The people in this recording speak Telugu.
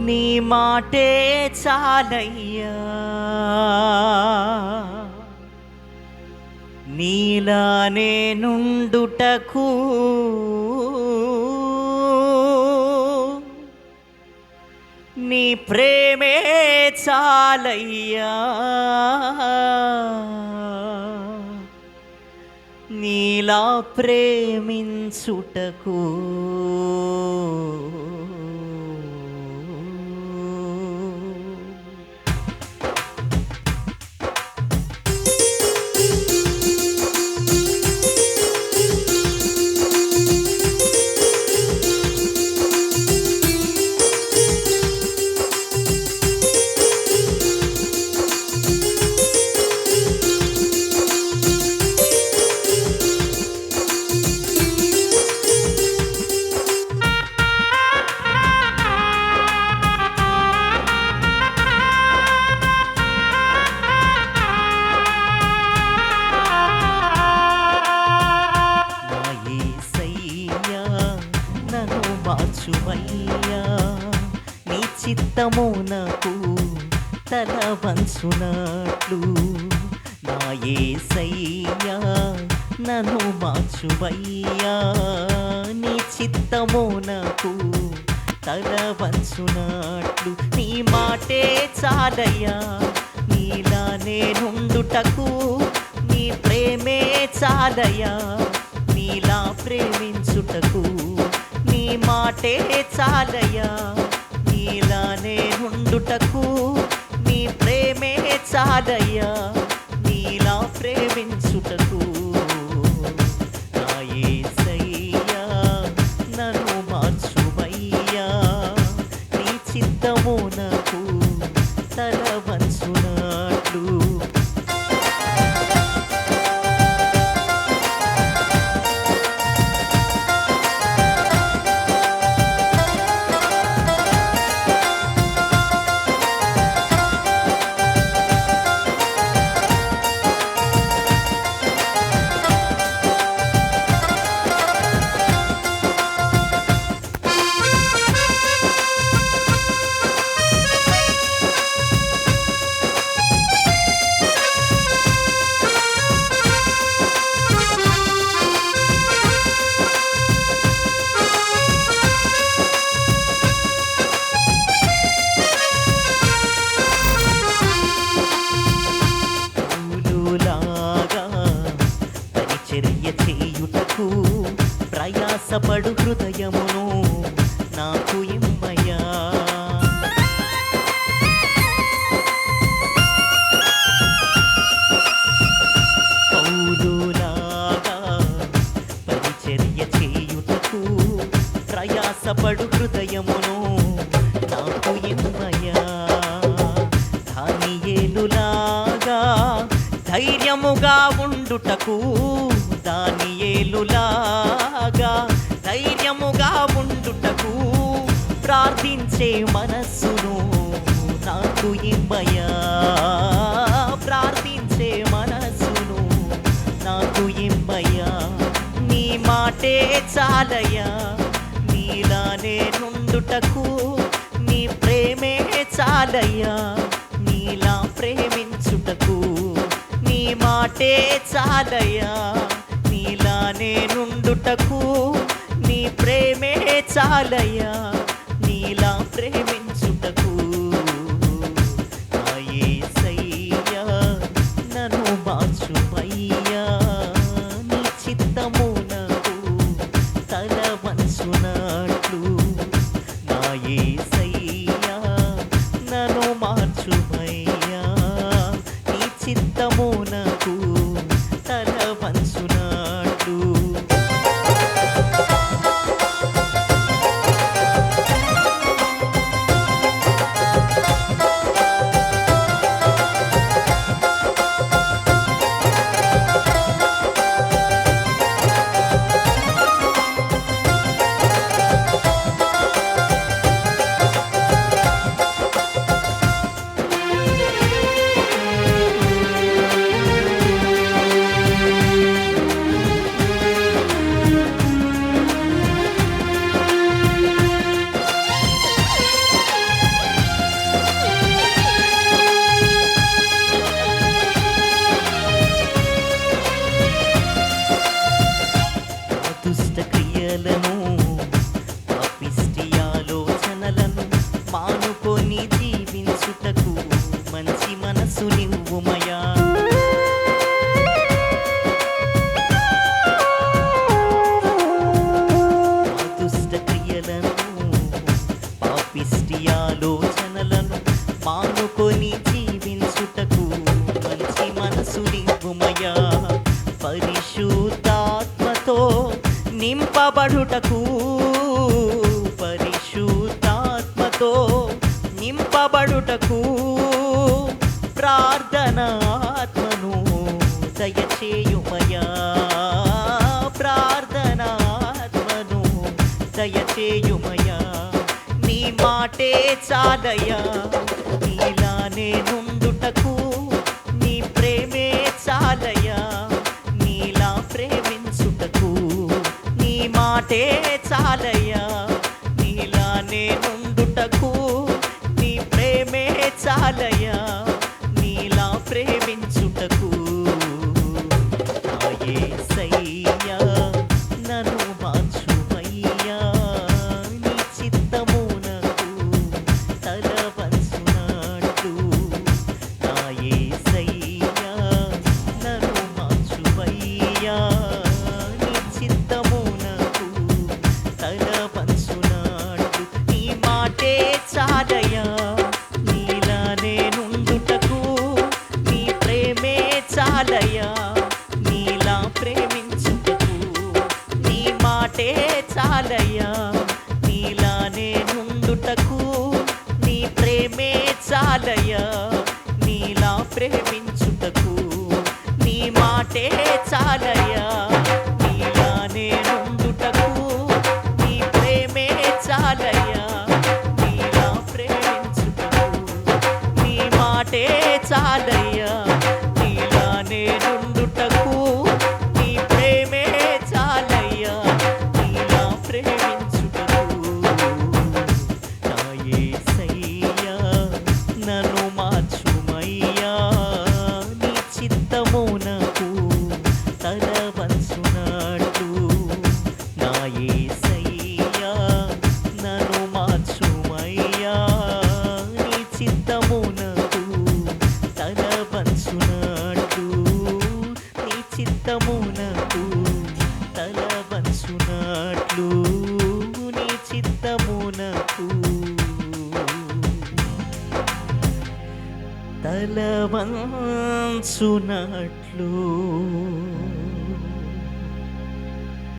నీ మాటే చాలయ్యా, నీలానే నుండుటకు నీ ప్రేమే చాలయ్యా, నీలా ప్రేమించుటకు మార్చుమయ్యా, నీ చిత్తము నాకు తల వంచునట్లు. నా యేసయ్యా నన్ను మార్చుమయ్యా, నీ చిత్తము నాకు తల వంచునట్లు. నీ మాటే చాలయ్యా, నీలా నేనుండుటకు నీ ప్రేమే చాలయ్యా, నీలా ప్రేమించుటకు నీ మాటే చాలయ్యా, నీలా నేనుండుటకు నీ ప్రేమే చాలయ్యా, నీలా ప్రేమించుటకు. నా యేసయ్యా నన్ను మార్చుమయ్యా, నీ చిత్తము నాకు తల వంచునట్లు. చేయుటకు ప్రయాసపడు హృదయమును నాకు ఇమ్మయ్యా, పౌలులాగా పరిచర్య చేయుటకు ప్రయాసపడు హృదయమును నాకు ఇమ్మయ్యా, దానియేలులాగా ధైర్యముగా ఉండుటకు, దానియేలులాగా ధైర్యముగా ఉండుటకు ప్రార్థించే మనస్సును నాకు ఇమ్మయ్యా, ప్రార్థించే మనస్సును నాకు ఇమ్మయ్యా. నీ మాటే చాలయ్యా, నీలా నేనుండుటకు నీ ప్రేమే చాలయ్యా, నీలా ప్రేమించుటకు. నీ మాటే చాలయ్యా, నీలా నేనుండుటకు నీ ప్రేమే చాలయ్యా, నీలా ప్రేమించుటకు. నా యేసయ్యా నన్ను మార్చుమయ్యా, నీ చిత్తము నాకు తల వంచునట్లు. నా యేసయ్యా నన్ను మార్చుమయ్యా, నీ చిత్తము నాకు తల వంచునట్లు. పాపిష్టి ఆలోచనలను మానుకొని జీవించుటకు మంచి మనసునివ్వుమయ్యా. పరిశుద్ధాత్మతో నింపబడుటకు, పరిశుద్ధాత్మతో నింపబడుటకు ప్రార్థనా ఆత్మను దయచేయుమయ్యా. ప్రార్థనా ఆత్మను దయచేయుమయ్యా. నీ మాటే చాలయ్యా నీలానే నుండుటకు, నీ ప్రేమే చాలయ్యా నీలా ప్రేమించుటకు. నీ మాటే చాలయ్యా నీలానే నుండుటకు, నీ ప్రేమే చాలయ్యా నీలా ప్రేమించుటకు. నా యేసయ్యా నన్ను మార్చుమయ్యా, నీ చిత్తమునకు తల వంచునట్లు. నా యేసయ్యా నన్ను మార్చుమయ్యా, నీ చిత్తమునకు తల వంచునట్లు. నీ మాటే చాలయ్యా నీలానే నుండుటకు, నీ ప్రేమే చాలయ్యా నీలా ప్రేమించుటకు. నీ మాటే చాలయ్యా నీలానే నుండుటకు, నీ ప్రేమే చాలయ్యా నీలా ప్రేమించుటకు. నీ మాటే చాలయ్యా నీలానే నుండుటకు, నీ ప్రేమే చాలయ్యా నీలా ప్రేమించుటకు. నీ మాటే చాలయ్యా నీలానే నుండుటకు, నీ ప్రేమే చాలయ్యా నీలా ప్రేమించుటకు. నా యేసయ్యా నన్ను మార్చుమయ్యా, నీ చిత్తమునకు తల వంచునట్లు. నా యేసయ్యా నన్ను మార్చుమయ్యా, నీ చిత్తమునకు తల వంచునట్లు. నీ చిత్తమునకు తల వంచునట్లు, నీ చిత్తమునకు తల వంచునట్లు.